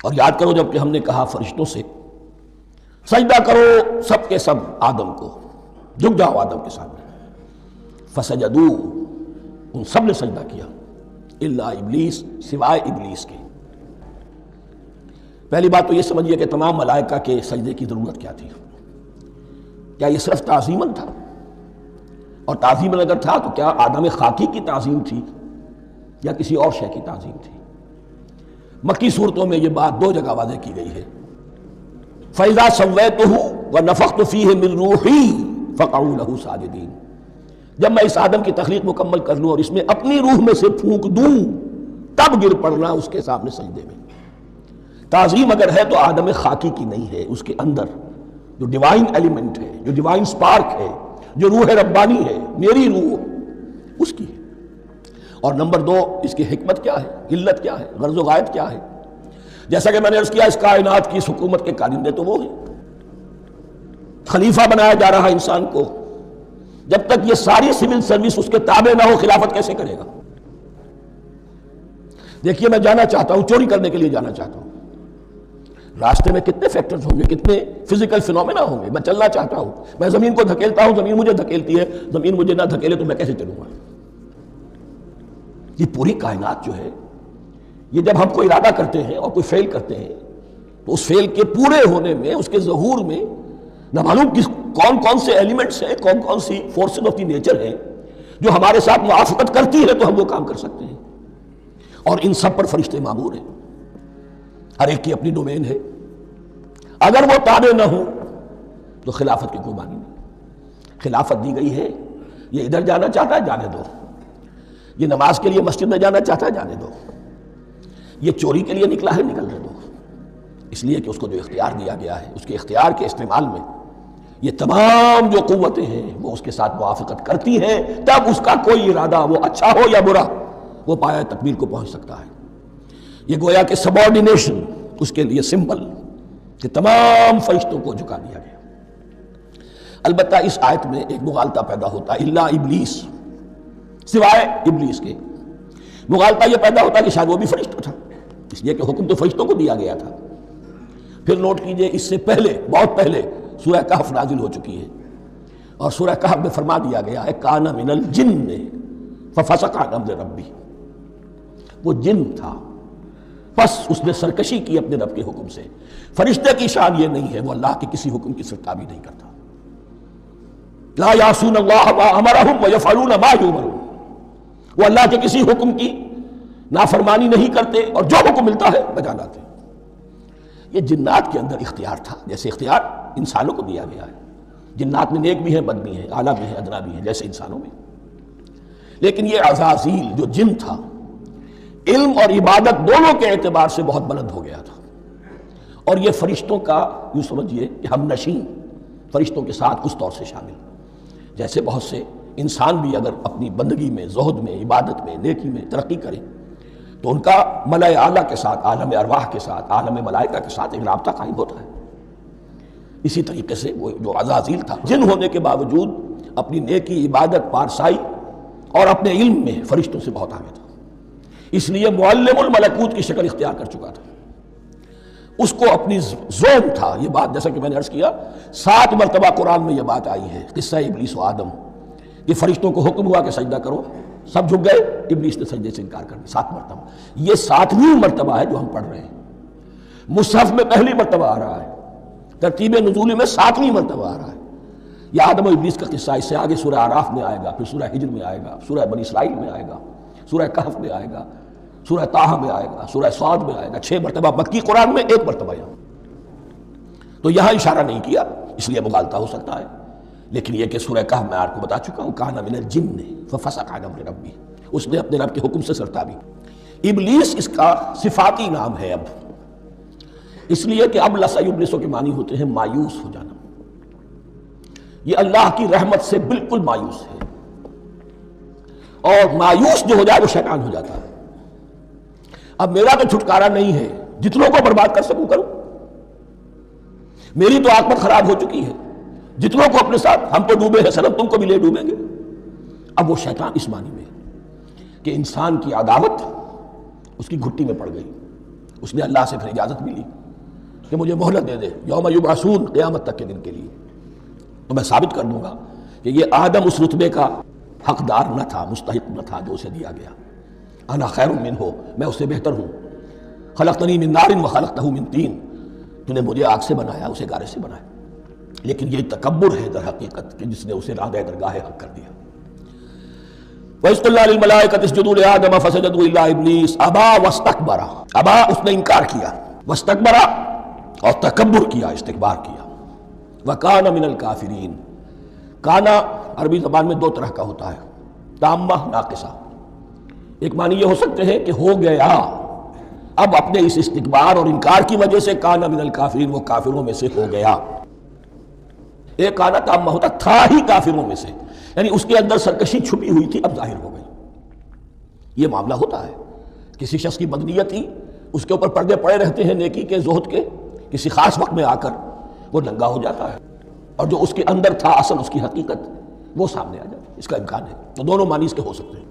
اور یاد کرو جب کہ ہم نے کہا فرشتوں سے سجدہ کرو سب کے سب آدم کو، جھک جاؤ آدم کے سامنے، فسجدو، ان سب نے سجدہ کیا، الا ابلیس، سوائے ابلیس کے۔ پہلی بات تو یہ سمجھیے کہ تمام ملائکہ کے سجدے کی ضرورت کیا تھی؟ کیا یہ صرف تعظیماً تھا؟ اور تعظیماً اگر تھا تو کیا آدم خاکی کی تعظیم تھی یا کسی اور شے کی تعظیم تھی؟ مکی صورتوں میں یہ بات دو جگہ واضح کی گئی ہے، فَإِذَا سَوَّيْتُهُ وَنَفَخْتُ فِيهِ مِن رُوحِي فَقَعُوا لَهُ سَاجِدِينَ، جب میں اس آدم کی تخلیق مکمل کر لوں اور اس میں اپنی روح میں سے پھونک دوں تب گر پڑنا اس کے سامنے سجدے میں۔ تعظیم اگر ہے تو آدم خاکی کی نہیں ہے، اس کے اندر جو ڈیوائن ایلیمنٹ ہے، جو ڈیوائن سپارک ہے، جو روح ربانی ہے، میری روح، اس کی ہے۔ اور نمبر دو، اس کی حکمت کیا ہے، علت کیا ہے، غرض و غایت کیا ہے؟ جیسا کہ میں نے عرض کیا، اس کائنات کی اس حکومت کے کارندے تو وہ ہیں، خلیفہ بنایا جا رہا انسان کو، جب تک یہ ساری سول سروس اس کے تابع نہ ہو خلافت کیسے کرے گا؟ دیکھیے میں جانا چاہتا ہوں، چوری کرنے کے لیے جانا چاہتا ہوں، راستے میں کتنے فیکٹرز ہوں گے، کتنے فزیکل فینومینا ہوں گے، میں چلنا چاہتا ہوں، میں زمین کو دھکیلتا ہوں، زمین مجھے دھکیلتی ہے، زمین مجھے نہ دھکیلے تو میں کیسے چلوں گا؟ یہ پوری کائنات جو ہے، یہ جب ہم کوئی ارادہ کرتے ہیں اور کوئی فیل کرتے ہیں تو اس فیل کے پورے ہونے میں، اس کے ظہور میں نہ معلوم کون کون سے ایلیمنٹس ہیں، کون کون سی فورسز آف دی نیچر ہیں جو ہمارے ساتھ موافقت کرتی ہے تو ہم وہ کام کر سکتے ہیں، اور ان سب پر فرشتے مامور ہیں، ہر ایک کی اپنی ڈومین ہے۔ اگر وہ تابع نہ ہوں تو خلافت کی کوئی معنی نہیں۔ خلافت دی گئی ہے، یہ ادھر جانا چاہتا ہے جانے دو، یہ نماز کے لیے مسجد میں جانا چاہتا ہے جانے دو، یہ چوری کے لیے نکلا ہے نکلنے دو، اس لیے کہ اس کو جو اختیار دیا گیا ہے، اس کے اختیار کے استعمال میں یہ تمام جو قوتیں ہیں وہ اس کے ساتھ موافقت کرتی ہیں، تب اس کا کوئی ارادہ، وہ اچھا ہو یا برا، وہ پایہ تکمیل کو پہنچ سکتا ہے۔ یہ گویا کہ سبارڈینیشن اس کے لیے سمبل کہ تمام فرشتوں کو جھکا دیا گیا۔ البتہ اس آیت میں ایک مغالطہ پیدا ہوتا ہے، الا ابلیس، سوائے ابلیس کے۔ مغالطہ یہ پیدا ہوتا ہے کہ شاید وہ بھی فرشتہ تھا، اس لیے کہ حکم تو فرشتوں کو دیا گیا تھا۔ پھر نوٹ کیجئے، اس سے پہلے، بہت پہلے سورہ کہف نازل ہو چکی ہے، اور سورہ کہف میں فرما دیا گیا ہے کان من الجن ففسق عن امر ربی، وہ جن تھا بس اس نے سرکشی کی اپنے رب کے حکم سے۔ فرشتے کی شان یہ نہیں ہے، وہ اللہ کے کسی حکم کی سرتابی نہیں کرتا۔ لا یعصون اللہ ما امرہم ویفعلون ما یؤمرون، وہ اللہ کے کسی حکم کی نافرمانی نہیں کرتے اور جو حکم ملتا ہے بجا لاتے۔ یہ جنات کے اندر اختیار تھا، جیسے اختیار انسانوں کو دیا گیا ہے۔ جنات میں نیک بھی ہیں، بد بھی ہیں، اعلیٰ بھی ہیں، ادنا بھی ہیں، جیسے انسانوں میں۔ لیکن یہ عزازیل جو جن تھا، علم اور عبادت دونوں کے اعتبار سے بہت بلند ہو گیا تھا، اور یہ فرشتوں کا یوں سمجھیے کہ ہم نشین، فرشتوں کے ساتھ اس طور سے شامل، جیسے بہت سے انسان بھی اگر اپنی بندگی میں، زہد میں، عبادت میں، نیکی میں ترقی کریں تو ان کا ملائے اعلیٰ کے ساتھ، عالم ارواح کے ساتھ، عالم ملائکہ کے ساتھ ایک رابطہ قائم ہوتا ہے۔ اسی طریقے سے وہ جو عزازیل تھا، جن ہونے کے باوجود اپنی نیکی، عبادت، پارسائی اور اپنے علم میں فرشتوں سے بہت آگے تھا، اس لیے معلم الملکوت کی شکل اختیار کر چکا تھا۔ اس کو اپنی زون تھا، یہ بات جیسا کہ میں نے عرض کیا 7 مرتبہ قرآن میں یہ بات آئی ہے، قصہ ابلیس و آدم، کہ فرشتوں کو حکم ہوا کہ سجدہ کرو، سب جھک گئے، ابلیس نے سجدے سے انکار کر دیا 7 مرتبہ۔ یہ 7ویں مرتبہ ہے جو ہم پڑھ رہے ہیں، مصحف میں پہلی مرتبہ آ رہا ہے، ترتیب نزول میں 7ویں مرتبہ آ رہا ہے۔ یہ آدم و ابلیس کا قصہ، اس سے آگے سورہ اعراف میں آئے گا، پھر سورہ ہجر میں آئے گا، سورہ بنی اسرائیل میں آئے گا، سورہ کہف میں آئے گا، سورہ طٰہٰ میں آئے گا، سورہ صاد میں آئے گا، 6 مرتبہ مکی قرآن میں، 1 مرتبہ یہاں۔ تو یہاں اشارہ نہیں کیا، اس لیے مغالطہ ہو سکتا ہے، لیکن یہ کہ سورہ کہف میں آپ کو بتا چکا ہوں، کان من الجن ففسق عن امر ربی، اس نے اپنے رب کے حکم سے سرتابی۔ ابلیس اس کا صفاتی نام ہے اب، اس لیے کہ اب یبلسو کے معنی ہوتے ہیں مایوس ہو جانا۔ یہ اللہ کی رحمت سے بالکل مایوس ہے، اور مایوس جو ہو جائے وہ شیطان ہو جاتا ہے۔ اب میرا تو چھٹکارا نہیں ہے، جتنوں کو برباد کر سکوں کروں، میری تو عاقبت خراب ہو چکی ہے، جتنوں کو اپنے ساتھ، ہم تو ڈوبے ہیں سنب، تم کو بھی لے ڈوبیں گے۔ اب وہ شیطان اس معنی میں کہ انسان کی عداوت اس کی گھٹی میں پڑ گئی، اس نے اللہ سے پھر اجازت بھی لی کہ مجھے مہلت دے دے، یوم یبعثون، قیامت تک کے دن کے لیے، تو میں ثابت کر دوں گا کہ یہ آدم اس رتبے کا حقدار نہ تھا، مستحق نہ تھا جو اسے دیا گیا۔ انا خیر منہ، میں اس سے بہتر ہوں۔ خلقتنی من نار وخلقتہ من طین، تو نے مجھے آگ سے بنایا، اسے گارے سے بنایا۔ لیکن یہ تکبر ہے در حقیقت کہ جس نے اسے رادہ درگاہ حق کر دیا۔ وَإِذْ قُلْنَا لِلْمَلَائِكَةِ اسْجُدُوا لِآدَمَ فَسَجَدُوا إِلَّا إِبْلِيسَ أَبَىٰ وَاسْتَكْبَرَ، ابا اس نے انکار کیا، واستکبر اور تکبر کیا، استکبار کیا۔ وَكَانَ مِنَ الْكَافِرِينَ، کانا عربی زبان میں دو طرح کا ہوتا ہے، تامہ، ناقصہ۔ ایک معنی یہ ہو سکتے ہیں کہ ہو گیا، اب اپنے اس استکبار اور انکار کی وجہ سے کانا من الکافرین، وہ کافروں میں سے ہو گیا۔ ایک کانا تامہ ہوتا تھا ہی کافروں میں سے، یعنی اس کے اندر سرکشی چھپی ہوئی تھی، اب ظاہر ہو گئی۔ یہ معاملہ ہوتا ہے، کسی شخص کی بدنیت ہی اس کے اوپر پردے پڑے رہتے ہیں نیکی کے، زہد کے، کسی خاص وقت میں آ کر وہ ننگا ہو جاتا ہے، اور جو اس کے اندر تھا اصل، اس کی حقیقت وہ سامنے آ جاتی ہے۔ اس کا امکان ہے، تو دونوں معنی اس کے ہو سکتے ہیں۔